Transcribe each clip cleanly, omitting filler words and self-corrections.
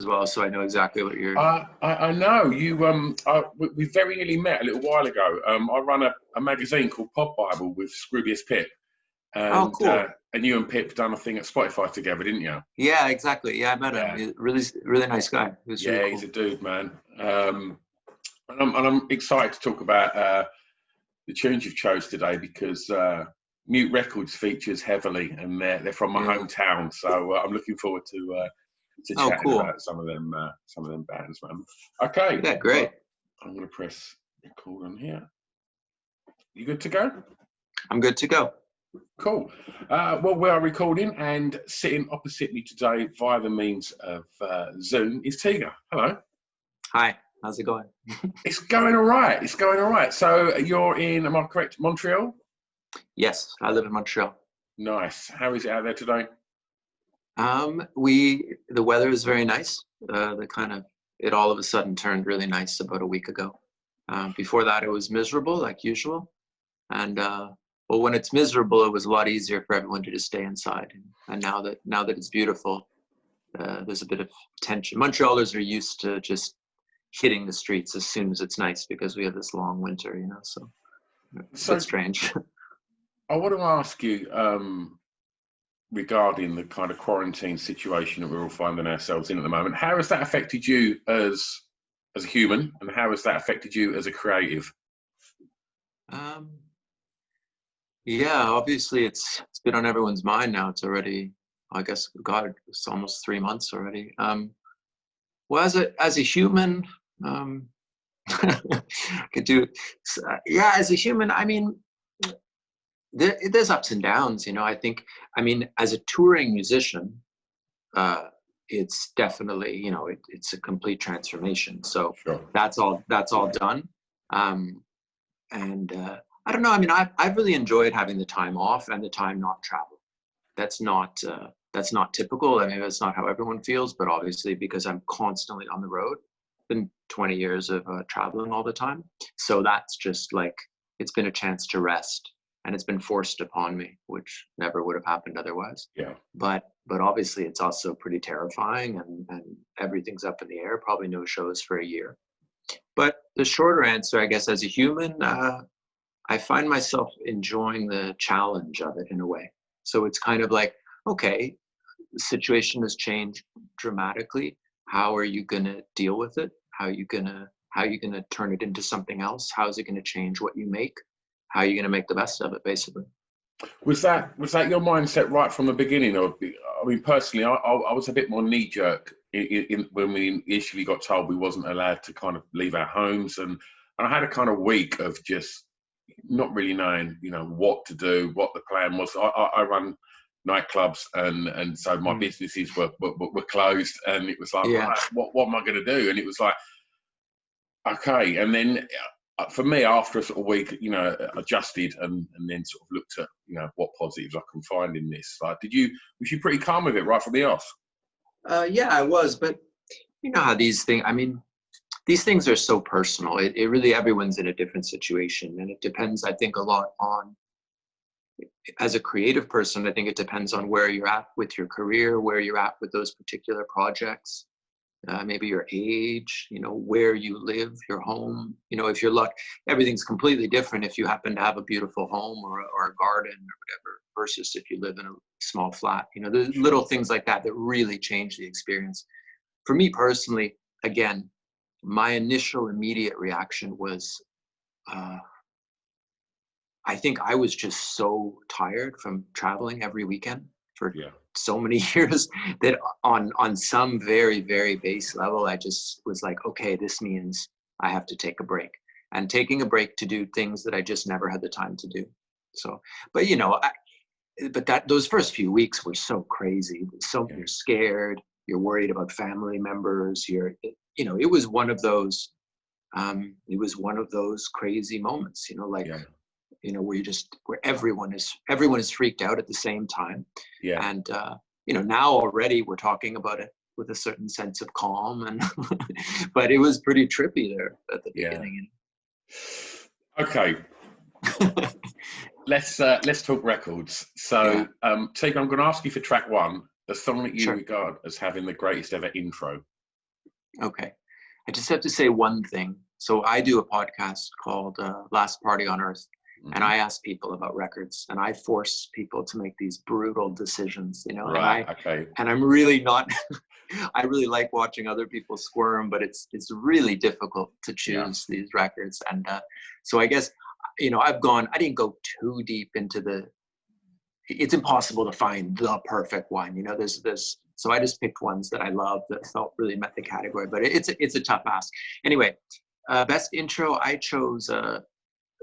as well, so I know exactly what you're. I know you. We very nearly met a little while ago. I run a magazine called Pod Bible with Scroobius Pip, Oh, and cool. you and Pip done a thing at Spotify together, didn't you? Yeah, exactly. Yeah, I met him. Yeah, He's really, really nice guy. He was really yeah, he's cool. a dude, man. And I'm excited to talk about the tunes you've chose today because Mute Records features heavily, and they're from my Yeah. hometown. So I'm looking forward to Oh, chatting cool. about some of them bands, man. Okay, Yeah, great. well, I'm going to press record on here. You good to go? I'm good to go. Cool. Well, we are recording, and sitting opposite me today via the means of Zoom is Tiga. Hello. Hi. How's it going? It's going all right. It's going all right. So you're in, am I correct, Montreal? Yes, I live in Montreal. Nice. How is it out there today? The weather is very nice. It all of a sudden turned really nice about a week ago. Before that, it was miserable like usual. And well, when it's miserable, it was a lot easier for everyone to just stay inside. And now that it's beautiful, there's a bit of tension. Montrealers are used to just hitting the streets as soon as it's nice because we have this long winter, so it's a bit strange. I want to ask you regarding the kind of quarantine situation that we're all finding ourselves in at the moment. How has that affected you as a human, and how has that affected you as a creative? Yeah, obviously it's been on everyone's mind now. It's already, I guess, God, it's almost 3 months already. Well, as a human, could do, yeah, as a human, I mean, there's ups and downs, I think, as a touring musician, it's definitely, it's a complete transformation. So Sure. that's all done. And I don't know, I've really enjoyed having the time off and the time not travel. That's not typical. That's not how everyone feels, but obviously because I'm constantly on the road, been 20 years of traveling all the time. So that's just like, it's been a chance to rest, and it's been forced upon me, which never would have happened otherwise. Yeah. But obviously it's also pretty terrifying, and everything's up in the air, probably no shows for a year. But the shorter answer, I guess, as a human, I find myself enjoying the challenge of it in a way. So it's kind of like, okay, the situation has changed dramatically. How are you going to deal with it? How are you going to turn it into something else? How is it going to change what you make? How are you going to make the best of it, basically? Was that your mindset right from the beginning? Or, personally, I was a bit more knee jerk when we initially got told we wasn't allowed to kind of leave our homes, and I had a kind of week of just not really knowing, what to do, what the plan was. I run nightclubs, and so my businesses were closed, and it was like, Yeah. right, what am I going to do? And it was like, okay. And then for me, after a sort of week, adjusted and then sort of looked at, what positives I can find in this. Like, was you pretty calm with it right from the off? Yeah, I was, but you know how these things are so personal. It really, everyone's in a different situation, and it depends, I think, a lot on, as a creative person, I think it depends on where you're at with your career, where you're at with those particular projects, maybe your age, where you live, your home. If you're lucky, everything's completely different if you happen to have a beautiful home or a garden or whatever, versus if you live in a small flat. There's little things like that that really change the experience. For me personally, again, my initial immediate reaction was, I think I was just so tired from traveling every weekend for so many years that on some very, very base level, I just was like, okay, this means I have to take a break, and taking a break to do things that I just never had the time to do. So, but those first few weeks were so crazy. So you're scared, you're worried about family members, it was one of those, crazy moments, where everyone is freaked out at the same time. Yeah. And now already we're talking about it with a certain sense of calm, and but it was pretty trippy there at the beginning. Okay. Let's talk records. So, Tiga, I'm going to ask you for track one, the song that you regard as having the greatest ever intro. Okay. I just have to say one thing. So I do a podcast called Last Party on Earth, and Mhm. I ask people about records, and I force people to make these brutal decisions, you know, Right. Okay. and I'm really not, I really like watching other people squirm, but it's really difficult to Yeah. choose these records. And so I guess, you know, I didn't go too deep into it's impossible to find the perfect one. You know, so I just picked ones that I loved that felt really met the category, but it's a tough ask. Anyway, best intro, I chose,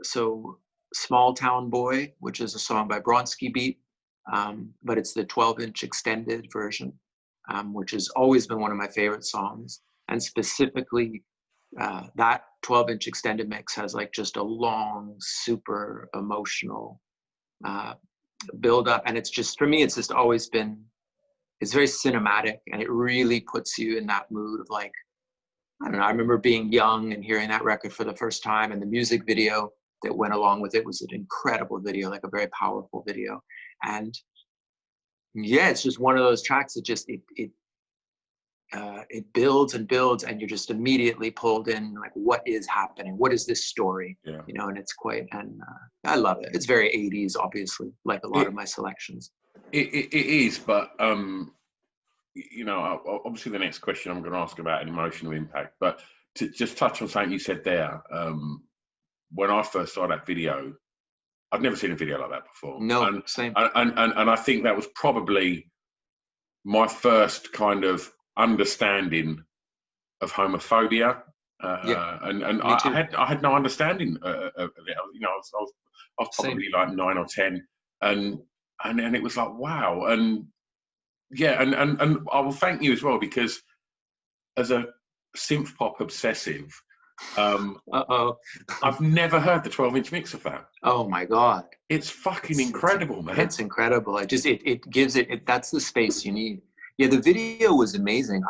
so Small Town Boy, which is a song by Bronski Beat, but it's the 12-inch extended version, which has always been one of my favorite songs. And specifically, that 12-inch extended mix has like just a long, super emotional build up. And it's just, for me, it's just always been, it's very cinematic, and it really puts you in that mood of like, I don't know, I remember being young and hearing that record for the first time, and the music video that went along with it was an incredible video, like a very powerful video. And yeah, it's just one of those tracks that just it builds and builds, and you're just immediately pulled in, like, what is happening? What is this story? Yeah. You know, and it's quite, and I love it. It's very 80s, obviously, like a lot of my selections. It is, but you know, obviously the next question I'm going to ask about an emotional impact, but to just touch on something you said there, when I first saw that video, I'd never seen a video like that before. No, and, same. And I think that was probably my first kind of understanding of homophobia. Yeah, And me too. I had no understanding of it. You know, I was Same. probably like 9 or 10, and it was like, wow. And yeah, and I will thank you as well, because as a synth pop obsessive, Uh-oh. I've never heard the 12-inch mix of that. Oh my God. It's fucking incredible, man. It's incredible. It gives that's the space you need. Yeah, the video was amazing.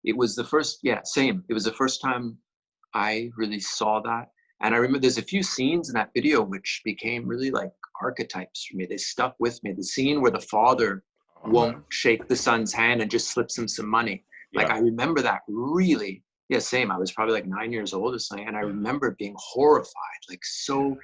It was the first, yeah, same. It was the first time I really saw that. And I remember there's a few scenes in that video which became really like archetypes for me. They stuck with me. The scene where the father won't Man. shake the son's hand and just slips him some money. Like, Yeah. I remember that really. Yeah, same. I was probably like 9 years old or something. And I remember being horrified, like so.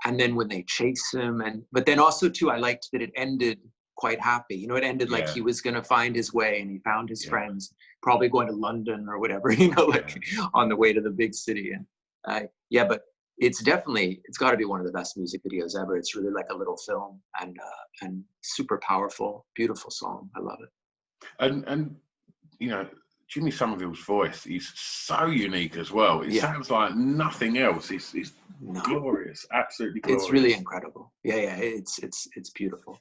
And then when they chase him, but then also too, I liked that it ended quite happy. You know, it ended like Yeah. he was going to find his way, and he found his Yeah. friends, probably going to London or whatever, you know, like on the way to the big city. And yeah, but it's got to be one of the best music videos ever. It's really like a little film, and super powerful, beautiful song. I love it. And you know, Jimmy Somerville's voice is so unique as well. It sounds like nothing else. It's glorious, absolutely glorious. It's really incredible. Yeah, it's beautiful.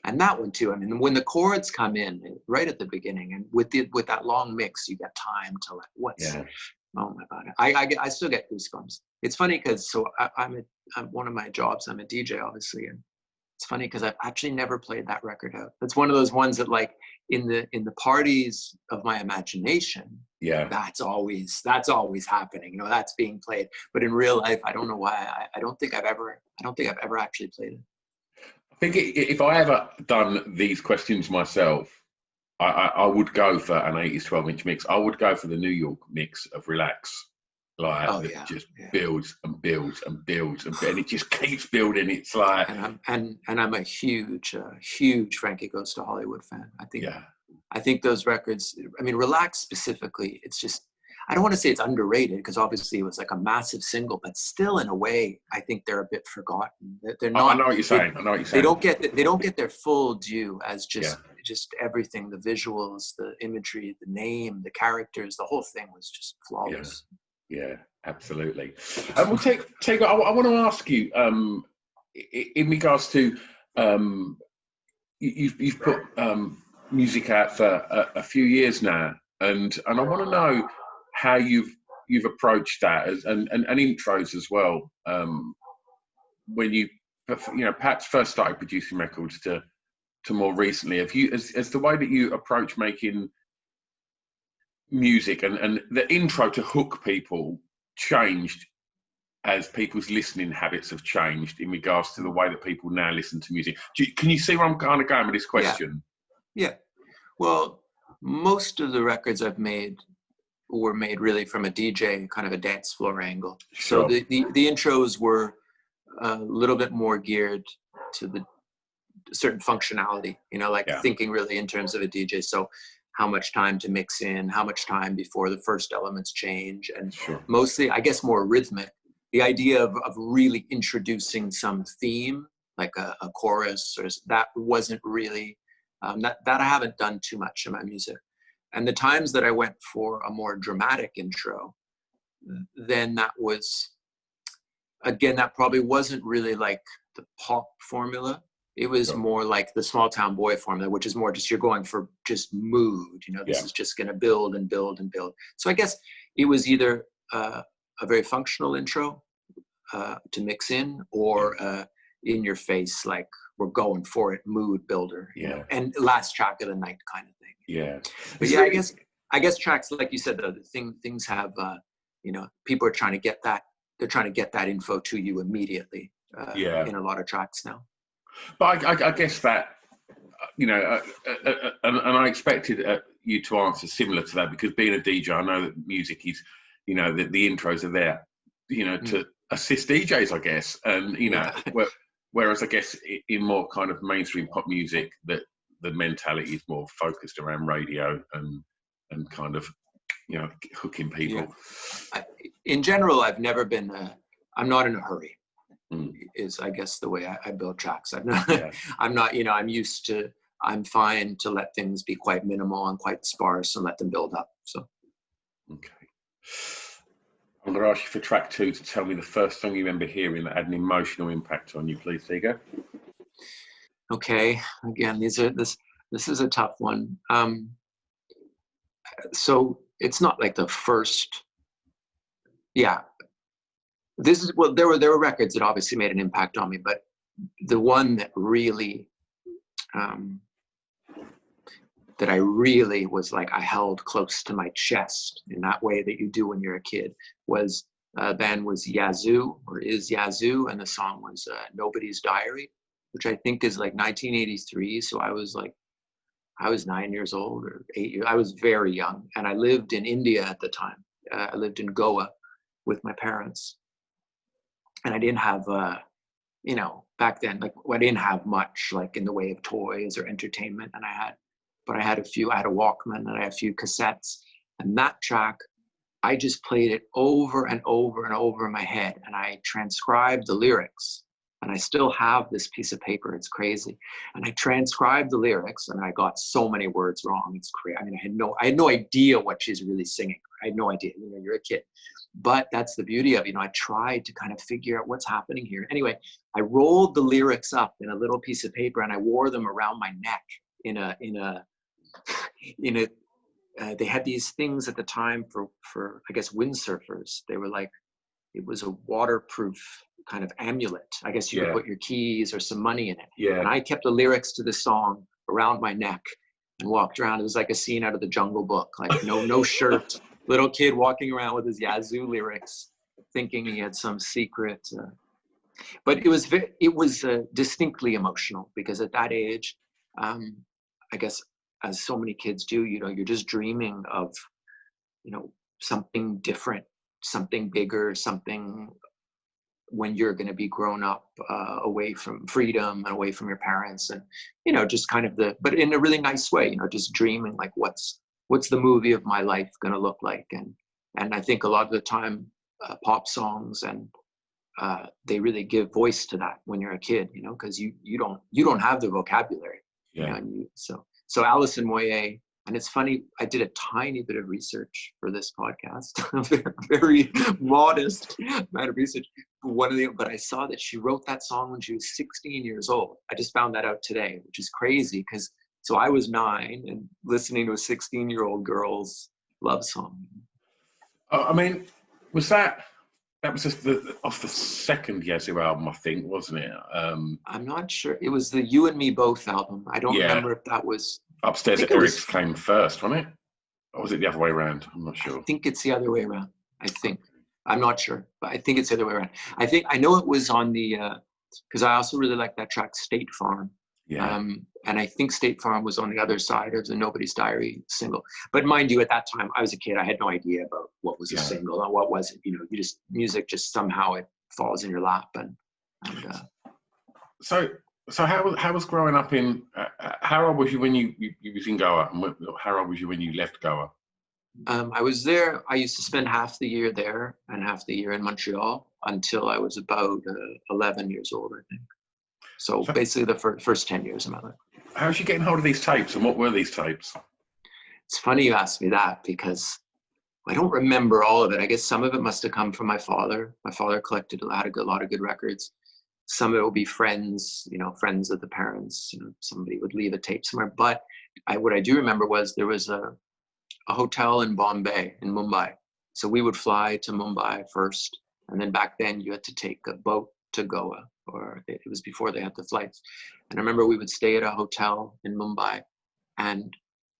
And that one too. I mean, when the chords come in right at the beginning, and with that long mix, you get time to like, oh my God, I still get goosebumps. It's funny because I'm one of my jobs, I'm a DJ, obviously, and it's funny because I've actually never played that record out. It's one of those ones that, like, in the parties of my imagination, that's always happening. You know, that's being played. But in real life, I don't know why. I don't think I've ever actually played it. I think if I ever done these questions myself, I would go for an 80s 12-inch mix. I would go for the New York mix of Relax. Like, just builds and builds and builds, and it just keeps building. It's like, and I'm a huge Frankie Goes to Hollywood fan. I think those records, I mean, Relax specifically, it's just, I don't want to say it's underrated, because obviously it was like a massive single, but still, in a way, I think they're a bit forgotten. They're not. I know what you're saying. They don't get their full due as just everything, the visuals, the imagery, the name, the characters, the whole thing was just flawless. Yeah, absolutely. We'll take. I want to ask you, in regards to, you've put music out for a few years now, and I want to know how you've approached that, and intros as well. When you perhaps first started producing records to more recently, have you, as the way that you approach making music and the intro to hook people changed as people's listening habits have changed in regards to the way that people now listen to music? Can you see where I'm kind of going with this question? Yeah. Well, most of the records I've made were made really from a DJ kind of a dance floor angle. So Sure. the intros were a little bit more geared to the certain functionality, like Yeah. thinking really in terms of a DJ. So how much time to mix in, how much time before the first elements change, and Sure. mostly, I guess, more rhythmic. The idea of really introducing some theme, like a chorus, or that wasn't really, that I haven't done too much in my music. And the times that I went for a more dramatic intro, then that was, again, that probably wasn't really like the pop formula. It was Sure. more like the small town boy formula, which is more just you're going for just mood. This Yeah. is just going to build and build and build. So I guess it was either a very functional intro to mix in, or in your face, like we're going for it, mood builder. Yeah. And last track of the night kind of thing. Yeah. But yeah, I guess tracks, like you said, though, things have, people are trying to get that. They're trying to get that info to you immediately. In a lot of tracks now. But I guess that, and I expected you to answer similar to that, because being a DJ, I know that music is, the intros are there, to assist DJs, I guess. And, whereas I guess in more kind of mainstream pop music, that the mentality is more focused around radio and kind of, hooking people. Yeah. In general, I've never been, I'm not in a hurry. Is, I guess, the way I build tracks. I'm not, I'm fine to let things be quite minimal and quite sparse and let them build up. So. Okay. I'm going to ask you for track 2 to tell me the first song you remember hearing that had an emotional impact on you, please, Tiga. Okay. Again, this is a tough one. So it's not like the first, there were records that obviously made an impact on me, but the one that really, that I really was like, I held close to my chest in that way that you do when you're a kid, was band was Yazoo, or is Yazoo, and the song was Nobody's Diary, which I think is like 1983. So I was 9 years old or 8 years. I was very young, and I lived in India at the time. I lived in Goa with my parents. And I didn't have, back then, I didn't have much, like in the way of toys or entertainment. And I had a Walkman, and I had a few cassettes. And that track, I just played it over and over and over in my head. And I transcribed the lyrics. And I still have this piece of paper. It's crazy. And I transcribed the lyrics, and I got so many words wrong. It's crazy. I mean, I had no idea what she's really singing. I had no idea. You're a kid. But that's the beauty of it. I tried to kind of figure out what's happening here. Anyway, I rolled the lyrics up in a little piece of paper, and I wore them around my neck they had these things at the time for I guess windsurfers. They were like, it was a waterproof kind of amulet. I guess you could put your keys or some money in it. Yeah. And I kept the lyrics to the song around my neck and walked around. It was like a scene out of the Jungle Book, like no shirt, little kid walking around with his Yazoo lyrics, thinking he had some secret. But it was distinctly emotional, because at that age, I guess, as so many kids do, you're just dreaming of, something different, something bigger, something when you're going to be grown up, away from freedom and away from your parents, and just kind of but in a really nice way, just dreaming like what's the movie of my life going to look like. And I think a lot of the time, pop songs and they really give voice to that when you're a kid, because you don't have the vocabulary. So Alison Moyet. And it's funny, I did a tiny bit of research for this podcast, a very modest amount of research. But I saw that she wrote that song when she was 16 years old. I just found that out today, which is crazy, so I was 9 and listening to a 16-year-old girl's love song. I mean, was that was just off the second Yazoo album, I think, wasn't it? I'm not sure. It was the You and Me Both album. I don't remember if that was... Upstairs at Eric's came first, wasn't it? Or was it the other way around? I'm not sure. I think it's the other way around. I'm not sure, but I think it's the other way around. I know it was on the, because I also really like that track State Farm. Yeah. And I think State Farm was on the other side of the Nobody's Diary single. But mind you, at that time, I was a kid. I had no idea about what was a Yeah. single and what wasn't. You know, music just somehow it falls in your lap. And So how was growing up in? How old was you when you was in Goa, and how old was you when you left Goa? I was there. I used to spend half the year there and half the year in Montreal until I was about 11 years old, I think. So basically the first 10 years of my life. How was you getting hold of these tapes, and what were these tapes? It's funny you asked me that because I don't remember all of it. I guess some of it must have come from my father. My father collected a lot of good records. Some of it will be friends, friends of the parents. Somebody would leave a tape somewhere. But what I do remember was there was a hotel in Bombay, in Mumbai. So we would fly to Mumbai first. And then back then you had to take a boat to Goa, or it was before they had the flights. And I remember we would stay at a hotel in Mumbai, and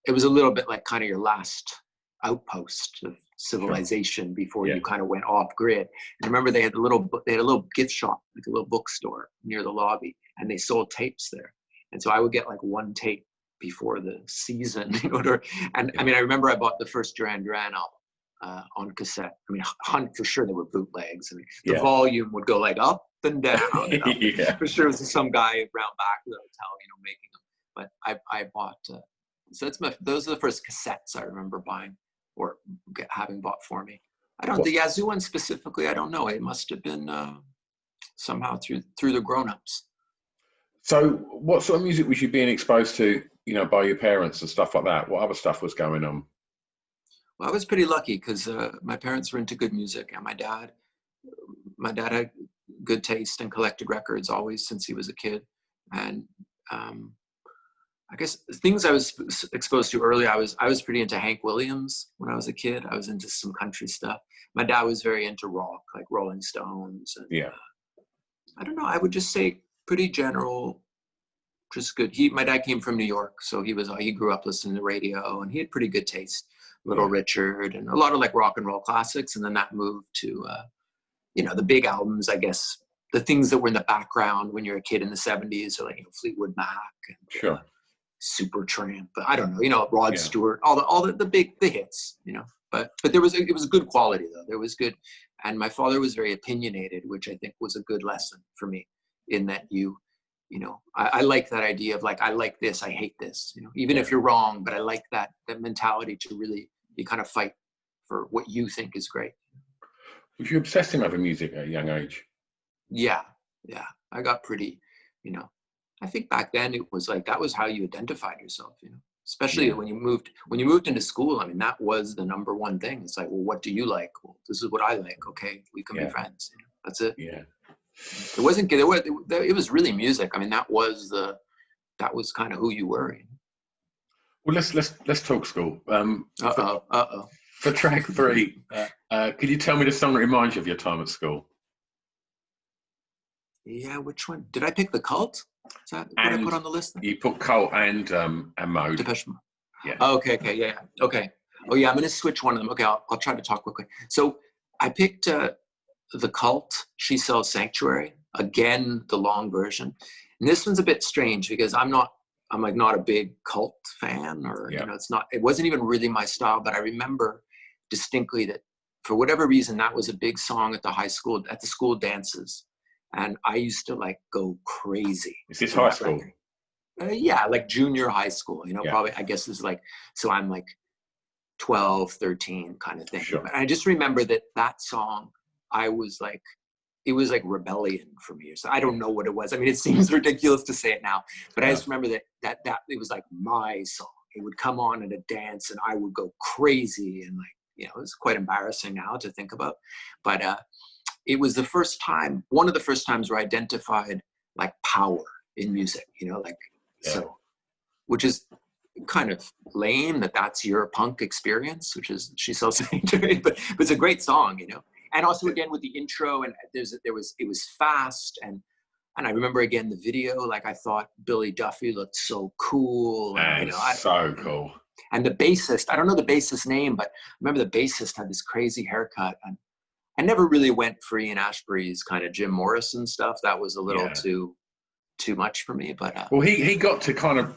it was a little bit like kind of your last outpost of civilization before you kind of went off grid. And I remember they had a little gift shop, like a little bookstore near the lobby, and they sold tapes there. And so I would get like one tape before the season, I remember I bought the first Duran Duran album on cassette. For sure there were bootlegs. The volume would go like up and down. And up. For sure it was some guy around back of the hotel, making them. But I bought, so those are the first cassettes I remember buying or having bought for me. The Yazoo one specifically, I don't know. It must have been somehow through the grown-ups. So what sort of music was you being exposed to, by your parents and stuff like that? What other stuff was going on? Well, I was pretty lucky because my parents were into good music, and my dad had good taste and collected records always since he was a kid. And I guess things I was exposed to early, I was pretty into Hank Williams when I was a kid. I was into some country stuff. My dad was very into rock, like Rolling Stones. And, I don't know. I would just say pretty general, just good. My dad came from New York, so he grew up listening to radio, and he had pretty good taste. Little Richard and a lot of like rock and roll classics, and then that moved to the big albums, I guess, the things that were in the background when you're a kid in the 70s, or like Fleetwood Mac and Supertramp. But I don't know, Rod Stewart, all the hits, But it was good quality though. There was good, and my father was very opinionated, which I think was a good lesson for me. In that I like that idea of like, I like this, I hate this, even if you're wrong, but I like that mentality to really you kind of fight for what you think is great. Was you obsessing over music at a young age? Yeah. I got pretty, I think back then it was like, that was how you identified yourself, especially when you moved into school. That was the number one thing. It's like, well, what do you like? Well, this is what I like. Okay, we can be friends. That's it. Yeah. It wasn't good. It was really music. that was kind of who you were. Well, let's talk school. Uh-oh. For track 3, could you tell me the song that reminds you of your time at school? Yeah, which one? Did I pick The Cult? Is that what I put on the list? You put Cult and Mode. Depeche Mode. Yeah. Oh, okay, yeah. Okay. Oh yeah, I'm going to switch one of them. Okay, I'll try to talk quickly. So I picked The Cult, She Sells Sanctuary. Again, the long version. And this one's a bit strange because I'm not a big Cult fan, or it wasn't even really my style, but I remember distinctly that for whatever reason that was a big song at the school dances, and I used to like go crazy. Is this high school? Yeah, like junior high school, probably, I guess is like, so I'm like 12, 13 kind of thing. Sure. And I just remember that song, it was like rebellion for me. So I don't know what it was. It seems ridiculous to say it now, but I just remember that it was like my song. It would come on at a dance and I would go crazy, and it's quite embarrassing now to think about. But it was one of the first times where I identified like power in music, so, which is kind of lame that's your punk experience, which is She Sells Sanctuary, but it's a great song, And also again with the intro, and it was fast, and I remember again the video. Like I thought Billy Duffy looked so cool, and, so cool. And the bassist, I don't know the bassist's name, but I remember the bassist had this crazy haircut, and I never really went for Ian Ashbury's kind of Jim Morrison stuff. That was a little too too much for me. But well, he got to kind of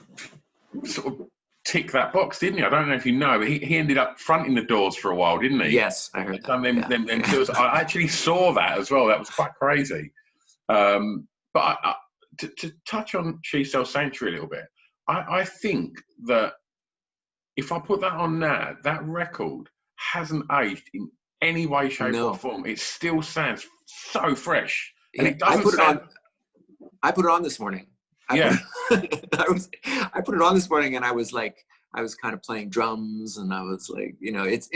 sort of tick that box, didn't he? I don't know if you know, but he ended up fronting the Doors for a while, didn't he? yes, I heard that. Done them tours. I actually saw that as well. That was quite crazy. But to touch on She Sells Sanctuary a little bit, I think that if I put that on now, that record hasn't aged in any way, shape, or form. It still sounds so fresh, and it doesn't sound. I put it on this morning. I put it on this morning, and I was kind of playing drums, and I was like, it's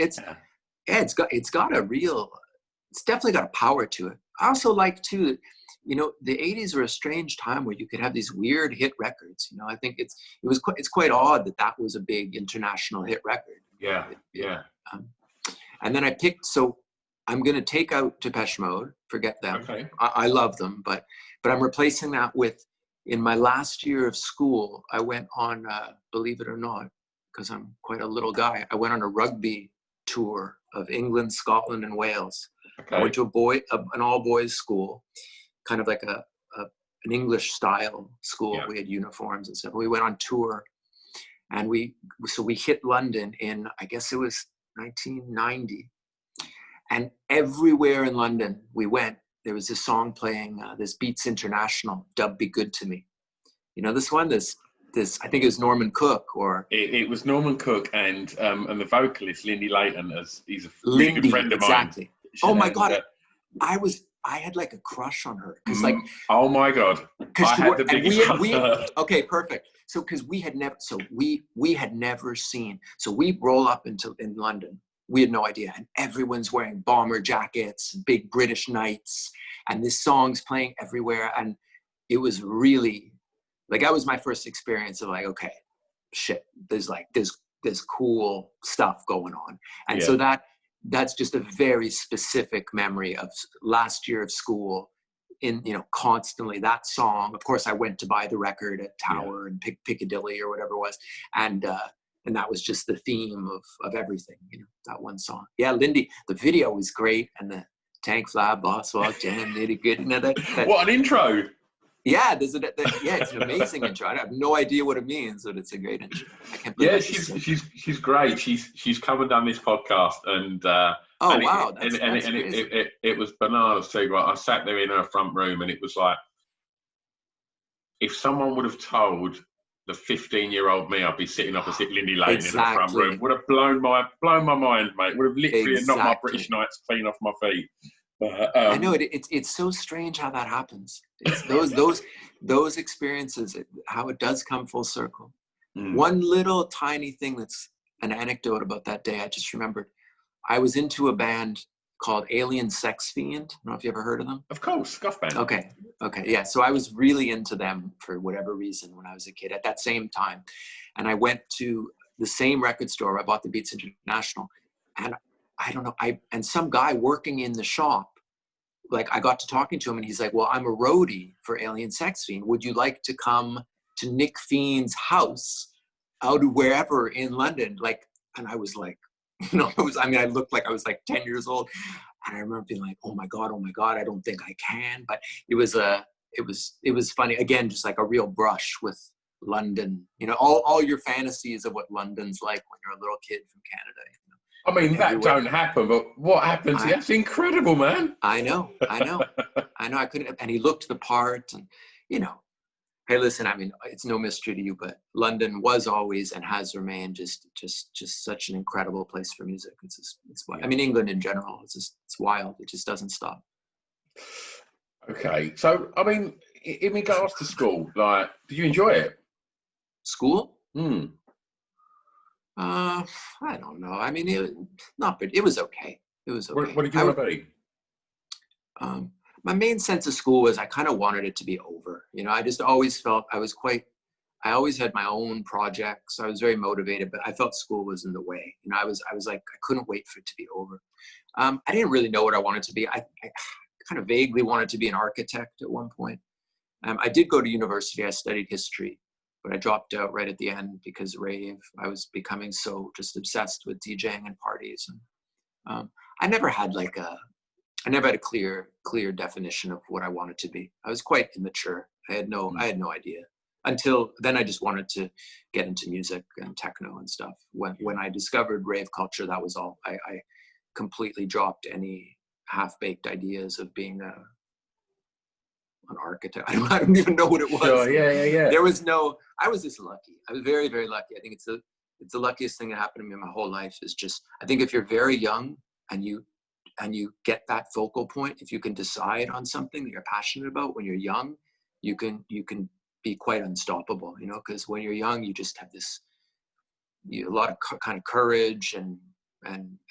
definitely got a power to it. I also like too that, the 80s were a strange time where you could have these weird hit records. I think it's quite odd that was a big international hit record. Yeah. And then so I'm going to take out Depeche Mode, forget them. Okay. I love them, but I'm replacing that with, in my last year of school, I went on, believe it or not, because I'm quite a little guy, I went on a rugby tour of England, Scotland, and Wales. Okay. I went to an all-boys school, kind of like an English style school. Yeah. We had uniforms and stuff. We went on tour, and we hit London in, I guess it was 1990. And everywhere in London we went, there was this song playing, this Beats International, Dub Be Good to Me. This one, this I think it was Norman Cook, or it was Norman Cook and the vocalist Lindy Layton, as he's a really good friend of mine. Exactly. Oh my God, I had like a crush on her because oh my God, I had the biggest crush. Okay, perfect. So because we had never seen. So we roll up in London. We had no idea, and everyone's wearing bomber jackets, big British knights, and this song's playing everywhere, and it was really that was my first experience of like, okay, shit, there's cool stuff going on, and so that's just a very specific memory of last year of school. In constantly that song. Of course, I went to buy the record at Tower and Piccadilly or whatever it was, and that was just the theme of everything. That one song. Yeah, Lindy. The video was great, and the tank fly, boss walk, jam, nitty good. That what an intro! Yeah, it's an amazing intro. I have no idea what it means, but it's a great intro. I can't believe. Yeah, she's great. She's come and done this podcast, and wow, it was bananas too. Right? I sat there in her front room, and it was like, if someone would have told the 15-year-old me I'd be sitting opposite Lindy Layton in the front room, would have blown my mind, mate. Would have literally knocked my British Knights clean off my feet. I know it's so strange how that happens. It's those experiences, how it does come full circle. One little tiny thing that's an anecdote about that day, I just remembered. I was into a band called Alien Sex Fiend. I don't know if you ever heard of them. Of course, scuff band. Okay, yeah. So I was really into them for whatever reason when I was a kid at that same time. And I went to the same record store. I bought the Beats International, and I don't know, and some guy working in the shop, like I got to talking to him, and he's like, well, I'm a roadie for Alien Sex Fiend. Would you like to come to Nick Fiend's house out of wherever in London? And I was like, I looked like I was like 10 years old. And I remember being like, oh my God, I don't think I can. But it was funny. Again, just like a real brush with London, all your fantasies of what London's like when you're a little kid from Canada. I mean, that don't happen, but what happens? That's incredible, man. I know. I couldn't, and he looked the part, and hey, listen, I mean, it's no mystery to you, but London was always and has remained just such an incredible place for music. It's I mean, England in general, it's wild. It just doesn't stop. Okay, so I mean, in regards to school, like, did you enjoy it? School? I don't know. I mean, it was okay. It was okay. What did you want to be? My main sense of school was I kind of wanted it to be over. I just always felt I always had my own projects. I was very motivated, but I felt school was in the way. I was like, I couldn't wait for it to be over. I didn't really know what I wanted to be. I kind of vaguely wanted to be an architect at one point. I did go to university. I studied history, but I dropped out right at the end because rave. I was becoming so just obsessed with DJing and parties. And I never had a clear definition of what I wanted to be. I was quite immature I had no idea. Until then, I just wanted to get into music and techno and stuff. When I discovered rave culture, that was all. I completely dropped any half-baked ideas of being an architect. I don't even know what it was. Sure, yeah. There was no. I was just lucky. I was very, very lucky. I think it's the luckiest thing that happened to me in my whole life. Is just, I think if you're very young and you get that focal point, if you can decide on something that you're passionate about when you're young, you can be quite unstoppable, you know, because when you're young, you just have this, a lot of kind of courage and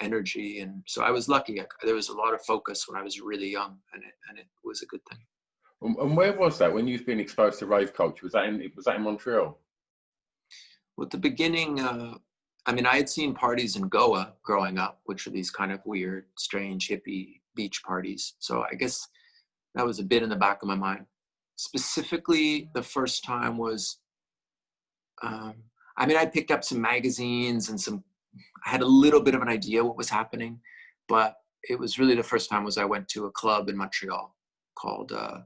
energy. And so I was lucky. There was a lot of focus when I was really young, and it was a good thing. And where was that when you've been exposed to rave culture? Was that in Montreal? Well, at the beginning, I mean, I had seen parties in Goa growing up, which are these kind of weird, strange, hippie beach parties. So I guess that was a bit in the back of my mind. Specifically, the first time was, I mean, I picked up some magazines and I had a little bit of an idea what was happening, but it was really the first time was I went to a club in Montreal called, it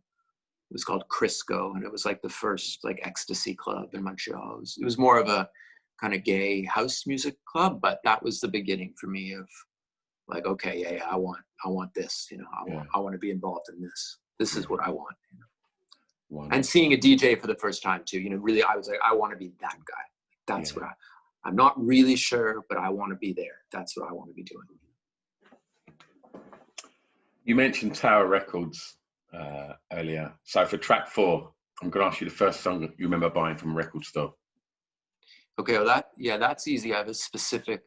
was called Crisco, and it was like the first like ecstasy club in Montreal. It was more of a kind of gay house music club, but that was the beginning for me of like, okay, yeah, I want this, you know, I want to be involved in this. This is what I want. You know? And seeing a DJ for the first time too, you know, really, I was like, I want to be that guy. That's what I'm not really sure, but I want to be there. That's what I want to be doing. You mentioned Tower Records earlier. So for track 4, I'm going to ask you the first song you remember buying from a record store. Okay, well that's easy. I have a specific,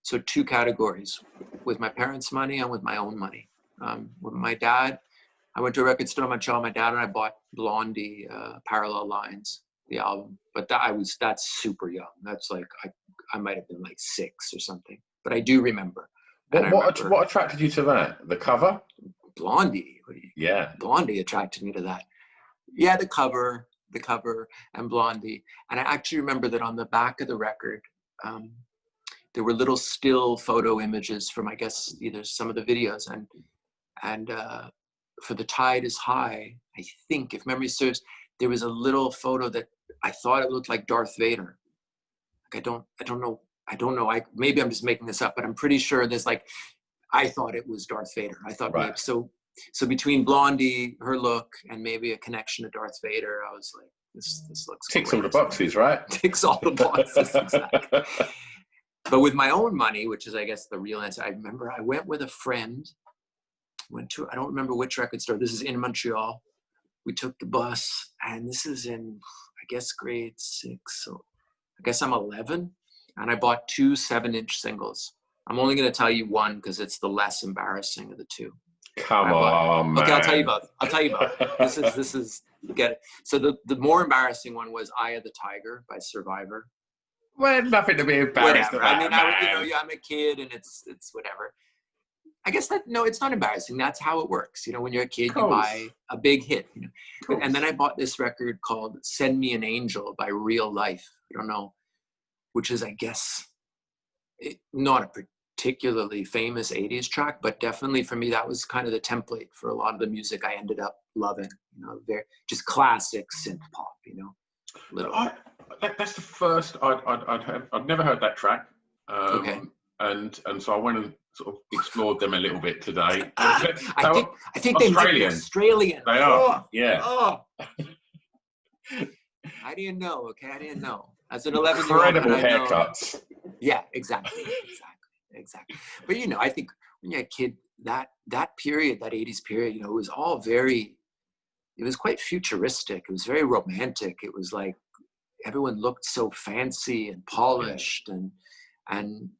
so 2 categories, with my parents' money and with my own money. With my dad, I went to a record store in Montreal. My dad and I bought Blondie, Parallel Lines, the album. But that's super young. That's like, I might have been like 6 or something. But I do remember. What attracted you to that? The cover? Blondie. Yeah. Blondie attracted me to that. Yeah, the cover and Blondie. And I actually remember that on the back of the record, there were little still photo images from, I guess, either some of the videos. And for The Tide is High, I think, if memory serves, there was a little photo that I thought it looked like Darth Vader. Like, I don't know. Maybe I'm just making this up, but I'm pretty sure there's like, I thought it was Darth Vader. I thought maybe, so between Blondie, her look, and maybe a connection to Darth Vader, I was like, this looks ticks great. all the boxes, right? Ticks all the boxes, exactly. But with my own money, which is, I guess, the real answer, I remember I went with a friend, I don't remember which record store. This is in Montreal. We took the bus, and this is in, I guess, grade 6. So I guess I'm 11, and I bought 2 7-inch singles. I'm only going to tell you one because it's the less embarrassing of the 2. Come on, man. Okay, I'll tell you both. This is get it. So the more embarrassing one was Eye of the Tiger by Survivor. Well, nothing to be embarrassed Whatever. about. I mean, I'm a kid, and it's whatever. I guess it's not embarrassing. That's how it works. You know, when you're a kid, you buy a big hit. You know? And then I bought this record called Send Me an Angel by Real Life. I don't know, which is, I guess, not a particularly famous 80s track, but definitely for me, that was kind of the template for a lot of the music I ended up loving. You know, just classic synth pop, you know. That's the first I'd never heard that track. Okay. And so I went and sort of explored them a little bit today. I think they might be Australian. They are, yeah. Oh. I didn't know. Okay, I didn't know. As an 11-year-old, incredible haircuts. Yeah, exactly. But you know, I think when you're a kid, that period, that 80s period, you know, it was all it was quite futuristic. It was very romantic. It was like everyone looked so fancy and polished, and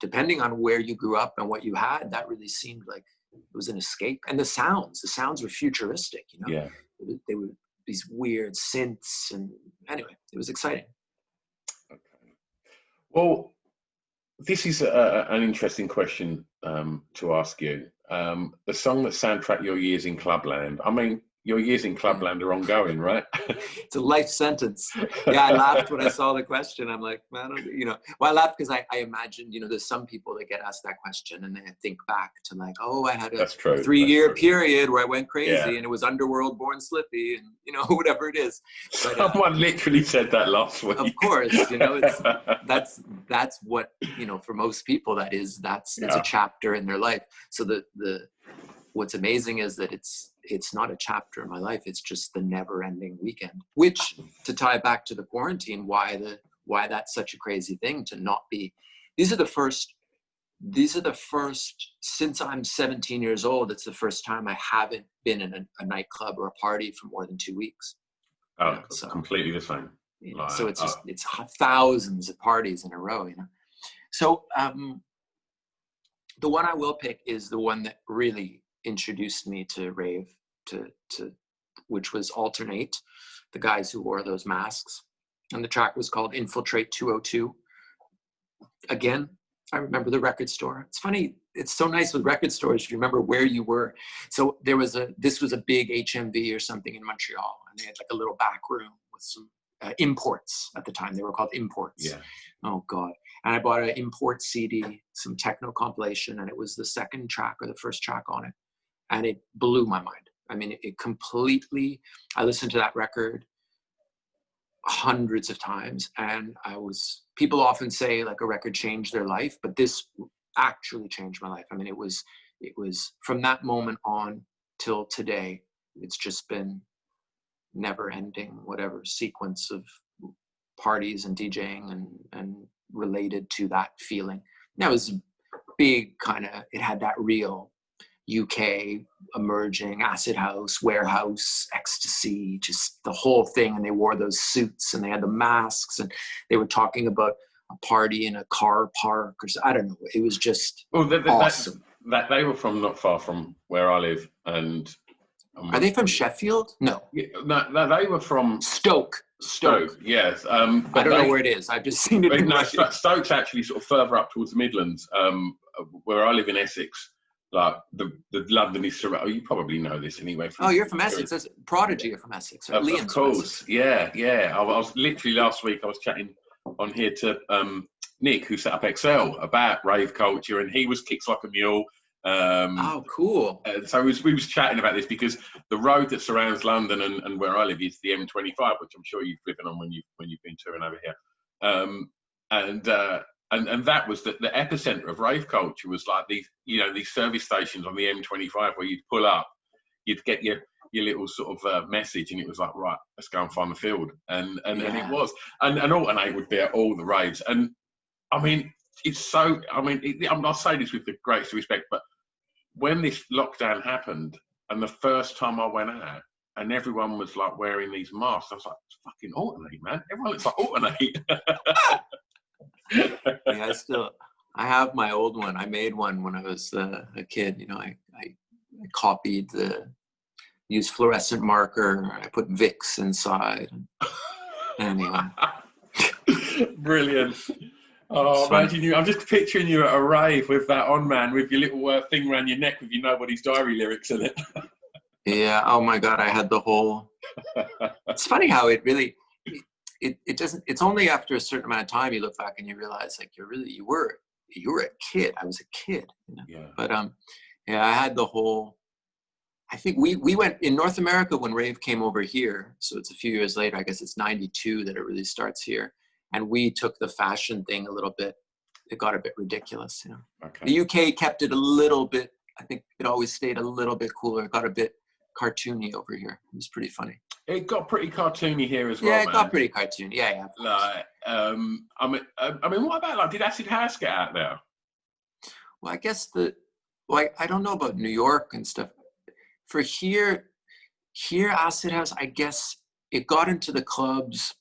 depending on where you grew up and what you had, that really seemed like it was an escape. And the sounds were futuristic, you know. Yeah. They were these weird synths, and anyway, it was exciting. Okay. Well, this is an interesting question to ask you. The song that soundtracked your years in Clubland, I mean, your years in Clubland are ongoing, right? It's a life sentence. Yeah, I laughed when I saw the question. I'm like, man, well, I laughed because I imagined, there's some people that get asked that question and they think back to like, oh, I had a That's true. 3-year period where I went crazy Yeah. and it was Underworld, Born Slippy, and whatever it is. But, someone literally said that last week. Of course, it's that's what, for most people that's a chapter in their life. So the what's amazing is that it's not a chapter in my life. It's just the never-ending weekend. Which, to tie back to the quarantine, why that's such a crazy thing to not be. These are the first since I'm 17 years old. It's the first time I haven't been in a nightclub or a party for more than 2 weeks. Oh, so, completely the same. So it's just it's thousands of parties in a row. So the one I will pick is the one that really introduced me to rave, to which was Alternate, the guys who wore those masks, and the track was called Infiltrate 202. Again, I remember the record store. It's funny, it's so nice with record stores, you remember where you were. So this was a big HMV or something in Montreal, and they had like a little back room with some imports at the time. They were called imports. Yeah. Oh God. And I bought an import CD, some techno compilation, and it was the second track or the first track on it. And it blew my mind. I mean, it completely, I listened to that record hundreds of times, and people often say like a record changed their life, but this actually changed my life. I mean, it was from that moment on till today, it's just been never ending, whatever sequence of parties and DJing and related to that feeling. That was big it had that real UK emerging acid house, warehouse, ecstasy, just the whole thing. And they wore those suits and they had the masks and they were talking about a party in a car park or I don't know. It was just awesome. They were from not far from where I live. And are they from Sheffield? No. No, they were from Stoke, yes. I don't know where it is. I've just seen it. No, Stoke's actually sort of further up towards the Midlands, where I live in Essex. Like the London is surrounded. Oh, you probably know this anyway. You're from Essex. That's Prodigy are from Essex. Or of course, yeah. I was literally last week. I was chatting on here to Nick, who set up Excel, about rave culture, and he was Kicks Like a Mule. Oh, cool. So we was chatting about this because the road that surrounds London and where I live is the M25, which I'm sure you've driven on when you've been touring over here. And that was the epicenter of rave culture. Was like these service stations on the M25 where you'd pull up, you'd get your little sort of message, and it was like, right, let's go and find the field. And it was, and Alternate would be at all the raves. And I mean, it's so. I mean, I'll say this with the greatest respect, but when this lockdown happened, and the first time I went out, and everyone was like wearing these masks, I was like, it's fucking Alternate, man. Everyone looks like Alternate. Yeah, I have my old one. I made one when I was a kid. I copied used fluorescent marker. I put Vicks inside. Anyway. Brilliant. Oh, imagine you. I'm just picturing you at a rave with that on, man, with your little thing around your neck with your Nobody's Diary lyrics in it. Yeah. Oh my God. I had the whole. It's funny how it really. It doesn't. It's only after a certain amount of time you look back and you realize like you were a kid. I was a kid. Yeah. But I had the whole. I think we went in North America when rave came over here. So it's a few years later. I guess it's 92 that it really starts here. And we took the fashion thing a little bit. It got a bit ridiculous. Okay. The UK kept it a little bit. I think it always stayed a little bit cooler. It got a bit cartoony over here. It was pretty funny. It got pretty cartoony here as well. Yeah, it got pretty cartoony. Yeah. Like, I mean, what about did Acid House get out there? Well, I guess I don't know about New York and stuff. For here Acid House, I guess it got into the clubs.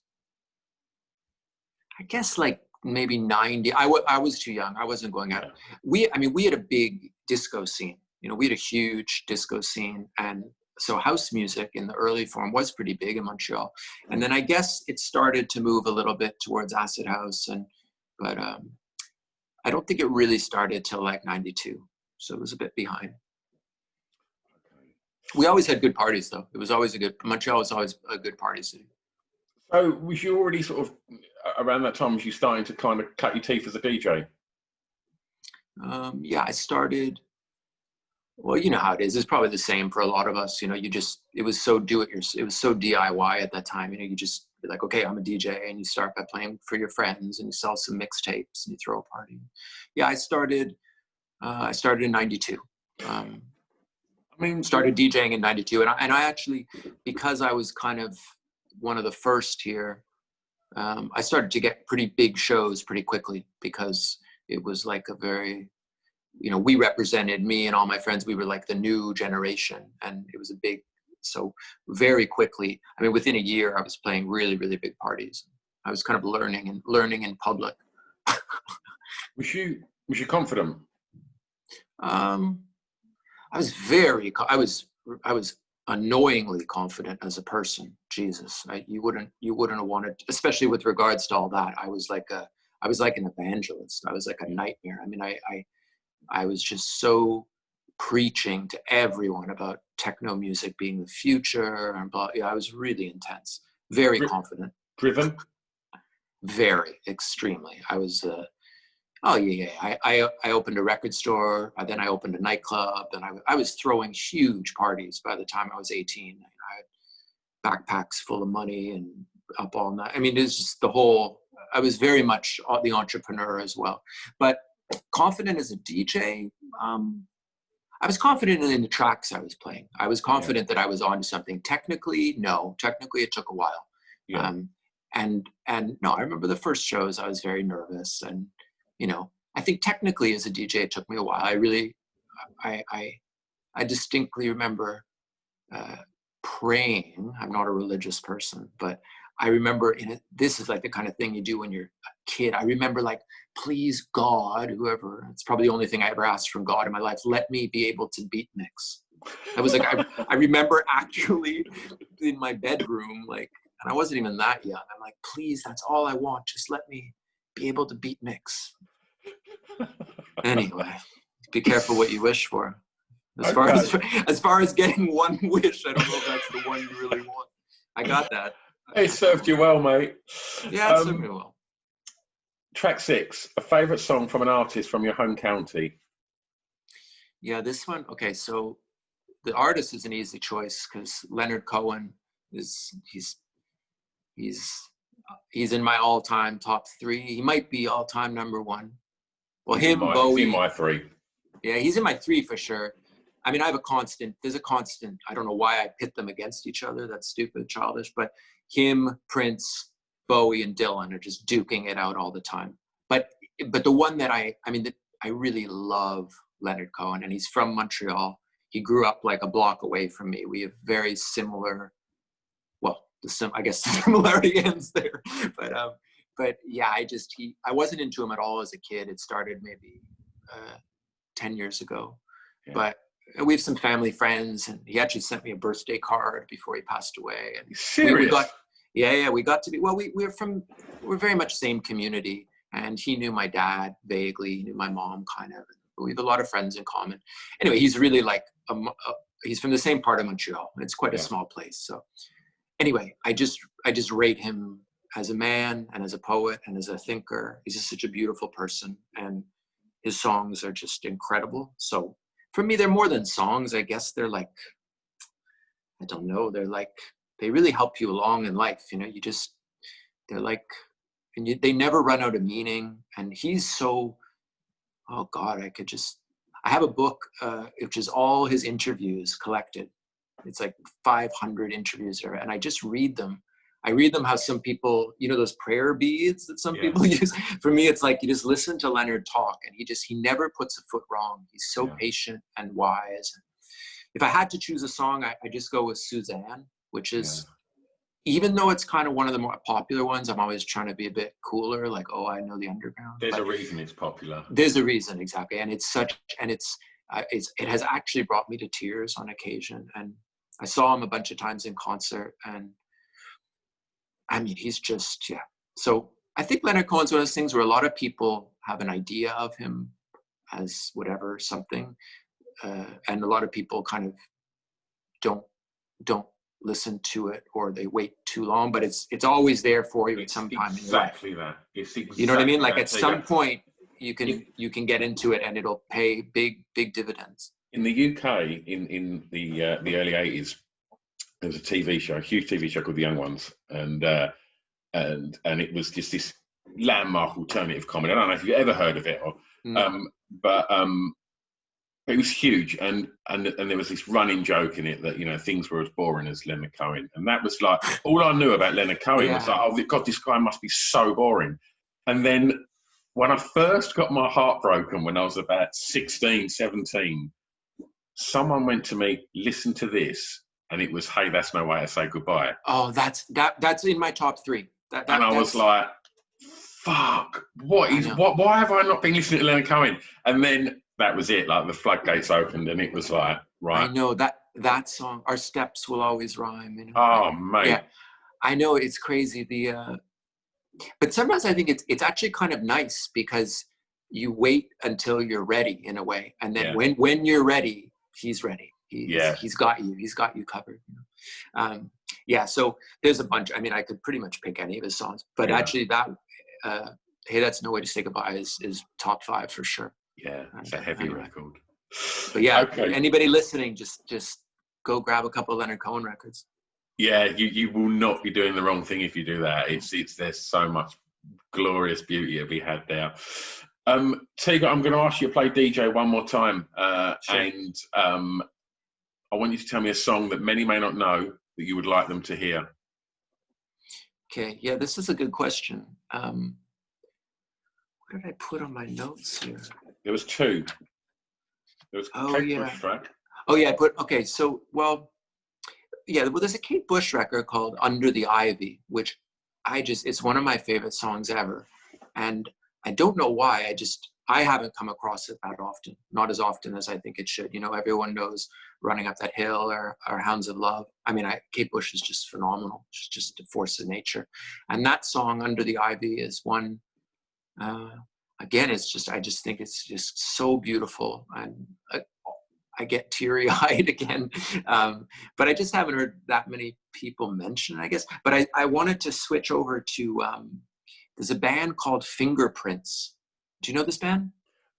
I guess like maybe 90. I was too young. I wasn't going out. We had a big disco scene. We had a huge disco scene, and so house music in the early form was pretty big in Montreal. And then I guess it started to move a little bit towards acid house, but I don't think it really started till like 92. So it was a bit behind. We always had good parties, though. It was always Montreal was always a good party city. So was you already sort of, around that time, was you starting to kind of cut your teeth as a DJ? Yeah, I started, well, you know how it is. It's probably the same for a lot of us. You know, it was so it was so DIY at that time. You know, you're like, okay, I'm a DJ, and you start by playing for your friends, and you sell some mixtapes, and you throw a party. Yeah, I started in '92. I mean, Started DJing in '92, and I actually, because I was kind of one of the first here, I started to get pretty big shows pretty quickly, because it was like a very, you know, we represented, me and all my friends, we were like the new generation, and it was a big, so very quickly, I mean, within a year, I was playing really, really big parties. I was kind of learning in public. was you confident? Um, I was annoyingly confident as a person. Jesus, you wouldn't have wanted, especially with regards to all that. I was like an evangelist. I was like a nightmare. I mean, I was just so preaching to everyone about techno music being the future, and blah. Yeah, I was really intense, very confident, Driven. very extremely. I was. Oh yeah. I opened a record store. Then I opened a nightclub. And I was throwing huge parties by the time I was 18. I had backpacks full of money and up all night. I mean, it's just the whole. I was very much the entrepreneur as well, but confident as a DJ. I was confident in the tracks I was playing. I was confident that I was onto something. Technically, no. Technically, it took a while. Yeah. And no, I remember the first shows. I was very nervous, and you know, I think technically as a DJ, it took me a while. I distinctly remember praying. I'm not a religious person, but I remember this is like the kind of thing you do when you're a kid. I remember like, please God, whoever, it's probably the only thing I ever asked from God in my life, let me be able to beat mix. I was like, I remember actually in my bedroom, like, and I wasn't even that young. I'm like, please, that's all I want. Just let me be able to beat mix. Anyway, be careful what you wish for. As far as getting one wish, I don't know if that's the one you really want. I got that. It served you well, mate. Yeah, it served me well. Track 6, a favourite song from an artist from your home county. Yeah, this one. Okay, so the artist is an easy choice because Leonard Cohen he's in my all-time top 3. He might be all-time number 1. Well, Bowie. He's in my 3. Yeah, he's in my 3 for sure. I mean, there's a constant, I don't know why I pit them against each other. That's stupid, childish, but him, Prince, Bowie, and Dylan are just duking it out all the time. But the one that I really love Leonard Cohen, and he's from Montreal. He grew up like a block away from me. We have very similar, well, I guess the similarity ends there. But yeah, I wasn't into him at all as a kid. It started maybe 10 years ago. Yeah. But we have some family friends, and he actually sent me a birthday card before he passed away. And serious? We got to be, well, we're very much same community, and he knew my dad vaguely, he knew my mom kind of. We have a lot of friends in common. Anyway, he's really like, he's from the same part of Montreal. It's quite a small place. So anyway, I just rate him as a man and as a poet and as a thinker. He's just such a beautiful person, and his songs are just incredible. So for me, they're more than songs. I guess they're like, I don't know. They really help you along in life. You know, they're like, and they never run out of meaning. And he's so, oh God, I have a book, which is all his interviews collected. It's like 500 interviews there. And I just read them. I read them how some people, you know, those prayer beads that some people use. For me, it's like you just listen to Leonard talk, and he never puts a foot wrong. He's so patient and wise. If I had to choose a song, I just go with Suzanne, which is, even though it's kind of one of the more popular ones, I'm always trying to be a bit cooler, like, oh, I know the underground. There's a reason it's popular. There's a reason, exactly. And it has actually brought me to tears on occasion. And I saw him a bunch of times in concert, and I mean, he's just, So I think Leonard Cohen's one of those things where a lot of people have an idea of him as whatever, something. And a lot of people kind of don't listen to it, or they wait too long, but it's always there for you at some time in your life. Exactly that. It's exactly, you know what I mean? Like that, at some Tiga. point you can get into it and it'll pay big dividends. In the UK, in the early 80s, there was a TV show, a huge TV show called The Young Ones, and it was just this landmark alternative comedy. I don't know if you've ever heard of it, or but it was huge, and there was this running joke in it that, you know, things were as boring as Leonard Cohen, and that was like all I knew about Leonard Cohen was like, oh God, this guy must be so boring. And then when I first got my heart broken when I was about 16, 17, someone went to me, listen to this, and it was, Hey, That's No Way to Say Goodbye. Oh, that's in my top 3. And I was like, fuck, why have I not been listening to Leonard Cohen? And then that was it, like the floodgates opened, and it was like, right. I know that song, Our Steps Will Always Rhyme, you know. Oh, mate. Yeah, I know, it's crazy. But sometimes I think it's actually kind of nice, because you wait until you're ready in a way, and then when you're ready, he's ready. He's got you covered. You know? So there's a bunch. I mean, I could pretty much pick any of his songs, but actually that Hey, That's No Way to Say Goodbye is top 5 for sure. Yeah, it's a heavy record. But yeah, anybody listening, just go grab a couple of Leonard Cohen records. Yeah, you will not be doing the wrong thing if you do that. It's there's so much glorious beauty to be had there. Tiga, I'm going to ask you to play DJ one more time, Sure. and I want you to tell me a song that many may not know that you would like them to hear. Okay, yeah, this is a good question. What did I put on my notes here? There was 2. There was Kate Bush track. Oh yeah, there's a Kate Bush record called Under the Ivy, which it's one of my favorite songs ever. And I don't know why, I haven't come across it that often, not as often as I think it should. You know, everyone knows Running Up That Hill or Hounds of Love. I mean, Kate Bush is just phenomenal. She's just a force of nature. And that song, Under the Ivy, is one, again, I just think it's just so beautiful. And I get teary-eyed again. But I just haven't heard that many people mention it, I guess. But I wanted to switch over to, there's a band called Fingerprints. Do you know this band?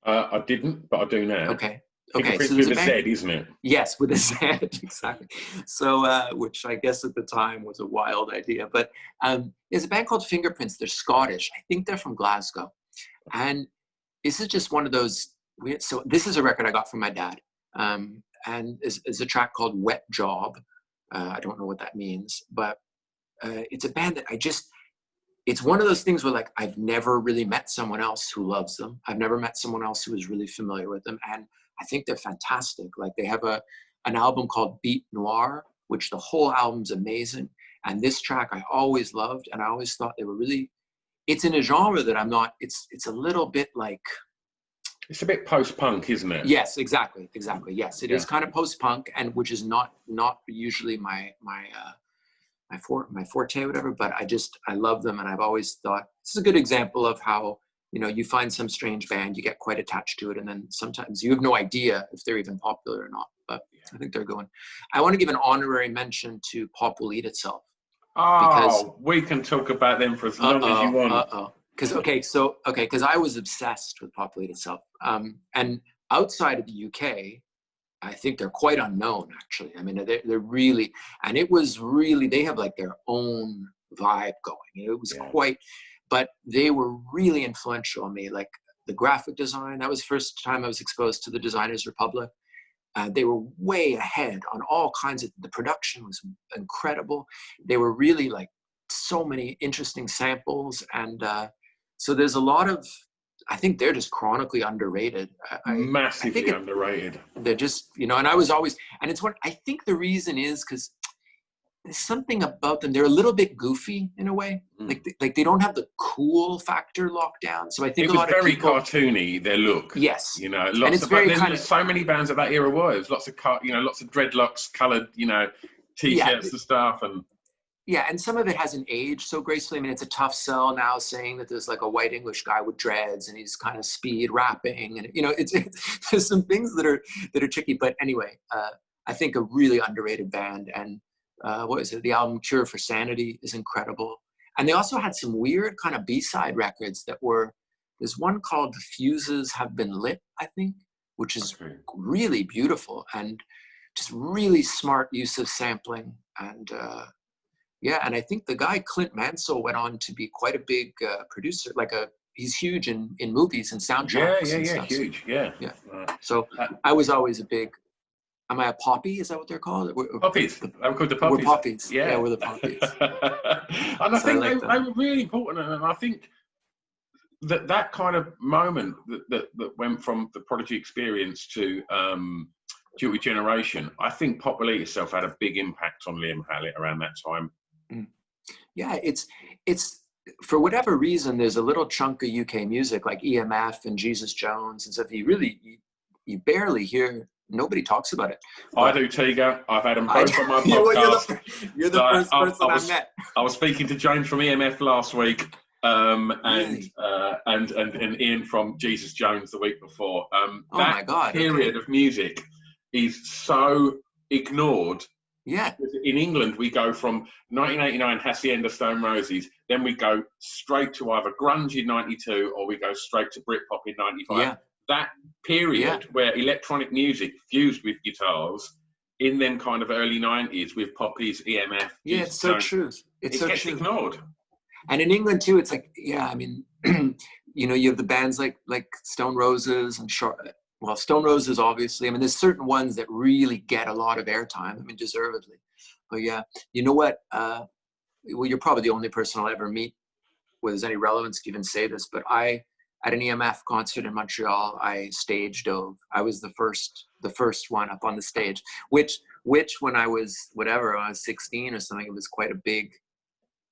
I didn't, but I do now. Okay. Fingerprints So with a Z, isn't it? Yes, with a Z, exactly. So, which I guess at the time was a wild idea. But there's a band called Fingerprints. They're Scottish. I think they're from Glasgow. And this is just one of those weird. So this is a record I got from my dad. And is a track called Wet Job. I don't know what that means, but it's a band that it's one of those things where, like, I've never really met someone else who loves them. I've never met someone else who is really familiar with them. And I think they're fantastic. Like, they have an album called Beat Noir, which the whole album's amazing. And this track I always loved, and I always thought they were really, it's in a genre that I'm not, it's a little bit like, it's a bit post-punk, isn't it? Yes, exactly. Yes, it is kind of post-punk, and which is not usually my forte or whatever, but I love them, and I've always thought this is a good example of how, you know, you find some strange band, you get quite attached to it, and then sometimes you have no idea if they're even popular or not, but I think they're going. I want to give an honorary mention to Pop Will Eat Itself. Oh, we can talk about them for as long as you want. Because I was obsessed with Pop Will Eat Itself. And outside of the UK, I think they're quite unknown, actually. I mean, they're really, and it was really, they have like their own vibe going. It was quite, but they were really influential on me. Like the graphic design, that was the first time I was exposed to the Designers Republic. They were way ahead on all kinds of, the production was incredible. They were really like so many interesting samples. And so there's a lot of, I think they're just chronically underrated. Massively underrated. They're just, you know, and I was always, and it's what I think the reason is because there's something about them. They're a little bit goofy in a way. Like they don't have the cool factor locked down. So I think a lot of people, very cartoony, their look. Yes. You know, lots of, there's so many bands of that era were. There's lots of, lots of dreadlocks, coloured, T-shirts and stuff. And some of it hasn't aged so gracefully. I mean, it's a tough sell now saying that there's like a white English guy with dreads and he's kind of speed rapping, and it's there's some things that are tricky. But anyway, I think a really underrated band. And what is it? The album Cure for Sanity is incredible. And they also had some weird kind of B-side records that were, there's one called The Fuses Have Been Lit, I think, which is really beautiful and just really smart use of sampling. And yeah, and I think the guy Clint Mansell went on to be quite a big producer, he's huge in movies and soundtracks and stuff. Huge, yeah. Right. So I was always a big, am I a poppy? Is that what they're called? Poppies. I'm called the Poppies. We're poppies. Yeah, we're the poppies. And I think they were really important. And I think that kind of moment that went from the Prodigy experience to Jewelry Generation, I think Pop Will Eat Itself had a big impact on Liam Hallett around that time. Yeah, it's for whatever reason, there's a little chunk of UK music like EMF and Jesus Jones and stuff. You barely hear. Nobody talks about it. I do, Tiga. I've had them both on my podcast. You're the first person I met. I was speaking to James from EMF last week, and Ian from Jesus Jones the week before. My God! Period of music is so ignored. Yeah. In England, we go from 1989 Hacienda Stone Roses, then we go straight to either grunge in 92 or we go straight to Britpop in 95. Yeah. That period where electronic music fused with guitars in them kind of early 90s with Poppies, EMF. Yeah, it's so true. It gets ignored. And in England too, it's like, yeah, I mean, you have the bands like Stone Roses and Stone Roses, obviously. I mean, there's certain ones that really get a lot of airtime. I mean, deservedly. But yeah, you know what? Well, you're probably the only person I'll ever meet where there's any relevance to even say this, but at an EMF concert in Montreal, I stage dove. I was the first one up on the stage, which when I was, I was 16 or something, it was quite a big,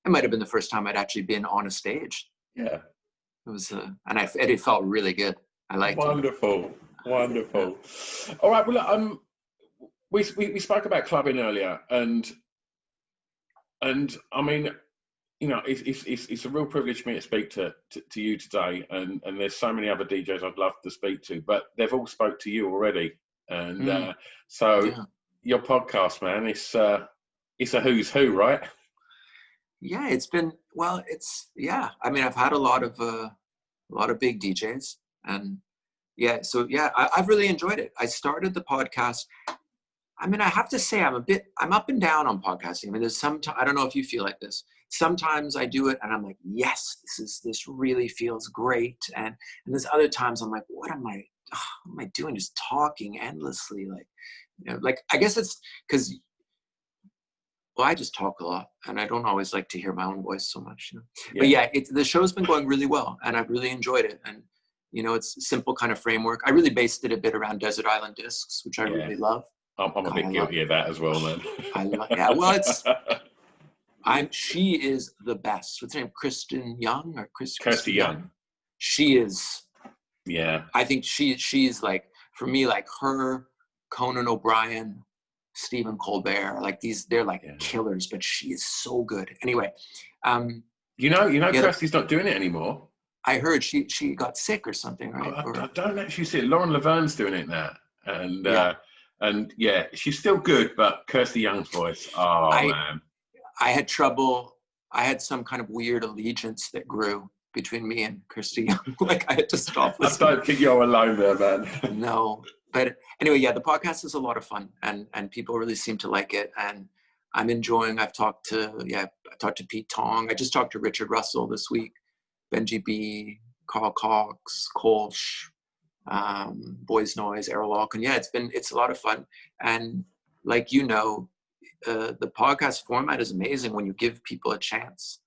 it might've been the first time I'd actually been on a stage. Yeah. It was, and it felt really good. I liked it. Wonderful. All right. Well, we spoke about clubbing earlier, and I mean, it's a real privilege for me to speak to you today, and there's so many other DJs I'd love to speak to, but they've all spoke to you already, and your podcast, man, it's a who's who, right? Yeah, it's been I mean, I've had a lot of big DJs, and I've really enjoyed it. I started the podcast. I mean, I have to say I'm up and down on podcasting. I mean, there's I don't know if you feel like this. Sometimes I do it and I'm like, yes, this really feels great. And there's other times I'm like, what am I doing? Just talking endlessly. Like, I guess it's because, I just talk a lot and I don't always like to hear my own voice so much. But the show's been going really well and I've really enjoyed it. And, it's a simple kind of framework. I really based it a bit around Desert Island Discs, which I really love. I'm a bit guilty of that as well, man. She is the best. What's her name? Kristen Young or Kirsty Young. She is. Yeah. I think she's like, for me, like her, Conan O'Brien, Stephen Colbert, like they're like killers, but she is so good. Anyway. Kirsty's not doing it anymore. I heard she got sick or something, right? I don't actually see it. Lauren Laverne's doing it now. And she's still good, but Kirsty Young's voice, man. I had trouble. I had some kind of weird allegiance that grew between me and Kirsty Young. Like I had to stop listening. I don't think you're alone there, man. No. But anyway, the podcast is a lot of fun and people really seem to like it. And I'm enjoying, I talked to Pete Tong. I just talked to Richard Russell this week, Benji B, Carl Cox, Kolsch, Boys Noise, Errol Alkin. Yeah, it's a lot of fun. And like, the podcast format is amazing when you give people a chance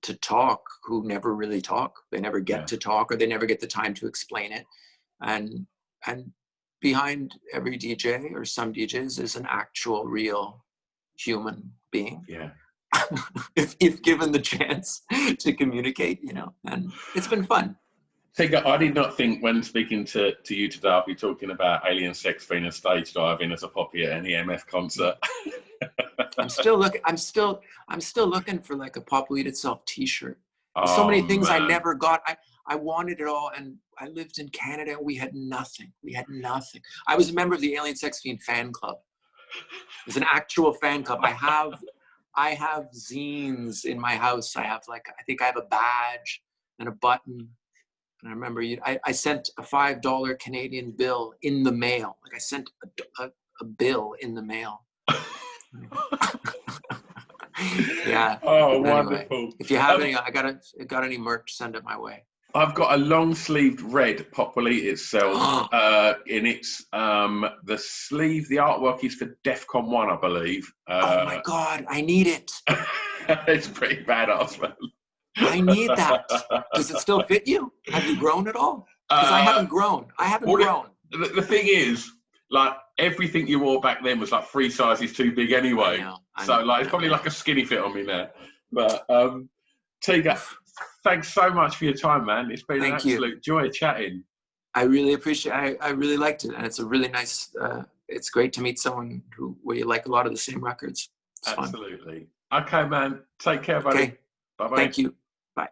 to talk who never really talk. They never get to talk or they never get the time to explain it. And behind every DJ or some DJs is an actual real human being. Yeah. if given the chance to communicate, and it's been fun. Tiga, I did not think when speaking to you today, I'll be talking about alien sex being a stage diving as a poppy at an EMF concert. I'm still looking for like a Pop Will Eat Itself t-shirt. There's so many things I never got. I wanted it all, and I lived in Canada and we had nothing. I was a member of the Alien Sex Fiend fan club It's an actual fan club. I have zines in my house. I have I think I have a badge and a button. And I remember I sent a $5 Canadian bill in the mail. I sent a bill in the mail. Yeah. Oh, Anyway, wonderful. if you have any, got any merch, send it my way. I've got a long-sleeved red Pop Will Eat Itself. In its the sleeve, the artwork is for DEFCON 1, I believe. Oh my God, I need it. It's pretty badass, man. I need that. Does it still fit you? Have you grown at all? Because I haven't grown. Grown. The thing is, everything you wore back then was 3 sizes too big anyway. I know, it's probably like a skinny fit on me now. But Tiga, thanks so much for your time, man. It's been an absolute joy chatting. I really appreciate it. I really liked it. And it's a really nice, it's great to meet someone where you like a lot of the same records. It's absolutely fun. Okay, man. Take care, buddy. Okay. Bye-bye. Thank you. Bye.